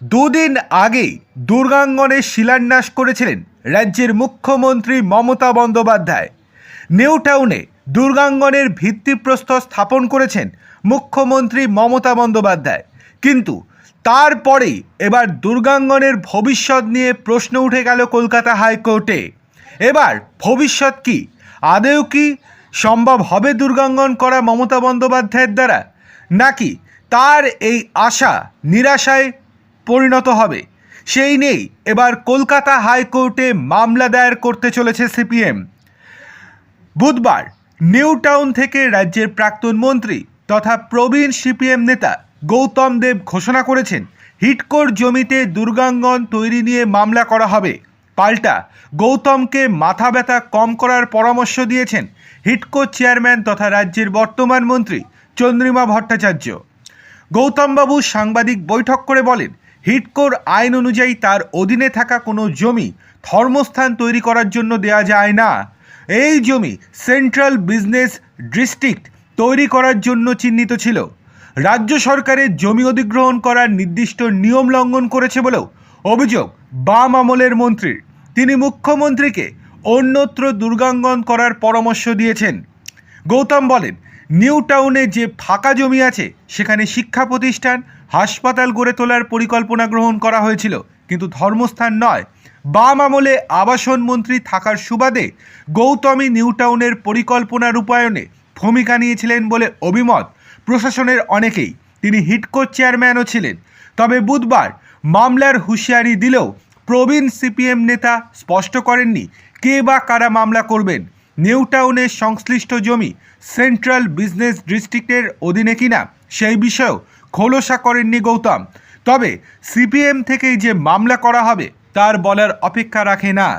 দুদিন আগেই দুর্গাঙ্গনের শিলান্যাস করেছিলেন রাজ্যের মুখ্যমন্ত্রী মমতা বন্দ্যোপাধ্যায়। নিউ টাউনে দুর্গাঙ্গনের ভিত্তিপ্রস্তর স্থাপন করেছেন মুখ্যমন্ত্রী মমতা বন্দ্যোপাধ্যায়। কিন্তু তারপরেই এবার দুর্গাঙ্গনের ভবিষ্যৎ নিয়ে প্রশ্ন উঠে গেল কলকাতা হাইকোর্টে। এবার ভবিষ্যৎ কি? আদৌ কি সম্ভব হবে দুর্গাঙ্গন করা মমতা বন্দ্যোপাধ্যায়ের দ্বারা, নাকি তার এই আশা নিরাশায় পরিণত হবে? সেই নিয়েই এবার কলকাতা হাইকোর্টে মামলা দায়ের করতে চলেছে সিপিএম। বুধবার নিউ টাউন থেকে রাজ্যের প্রাক্তন মন্ত্রী তথা প্রবীণ সিপিএম নেতা গৌতম দেব ঘোষণা করেছেন, হিডকোর জমিতে দুর্গাঙ্গন তৈরি নিয়ে মামলা করা হবে। পাল্টা গৌতমকে মাথা ব্যথা কম করার পরামর্শ দিয়েছেন হিডকো চেয়ারম্যান তথা রাজ্যের বর্তমান মন্ত্রী চন্দ্রিমা ভট্টাচার্য। গৌতমবাবু সাংবাদিক বৈঠক করে বলেন, হিডকোর আইন অনুযায়ী তার অধীনে থাকা কোনো জমি ধর্মস্থান তৈরি করার জন্য দেয়া যায় না। এই জমি সেন্ট্রাল বিজনেস ডিস্ট্রিক্ট তৈরি করার জন্য চিহ্নিত ছিল। রাজ্য সরকারের জমি অধিগ্রহণ করার নির্দিষ্ট নিয়ম লঙ্ঘন করেছে বলেও অভিযোগ বাম আমলের মন্ত্রীর। তিনি মুখ্যমন্ত্রীকে অন্যত্র দুর্গাঙ্গন করার পরামর্শ দিয়েছেন। গৌতম বলেন, নিউ টাউনে যে ফাঁকা জমি আছে সেখানে শিক্ষা প্রতিষ্ঠান, হাসপাতাল গড়ে তোলার পরিকল্পনা গ্রহণ করা হয়েছিল, কিন্তু ধর্মস্থান নয়। বাম আমলে আবাসন মন্ত্রী থাকার সুবাদে গৌতমই নিউ টাউনের পরিকল্পনা রূপায়ণে ভূমিকা নিয়েছিলেন বলে অভিমত প্রশাসনের অনেকেই। তিনি হিডকো চেয়ারম্যানও ছিলেন। তবে বুধবার মামলার হুঁশিয়ারি দিলেও প্রবীণ সিপিএম নেতা স্পষ্ট করেননি কে বা কারা মামলা করবেন। নিউ টাউনের সংশ্লিষ্ট জমি সেন্ট্রাল বিজনেস ডিস্ট্রিক্টের অধীনে কিনা সেই বিষয়েও খোলসা করেননি গৌতম। তবে সিপিএম থেকেই যে মামলা করা হবে তার বলার অপেক্ষা রাখে না।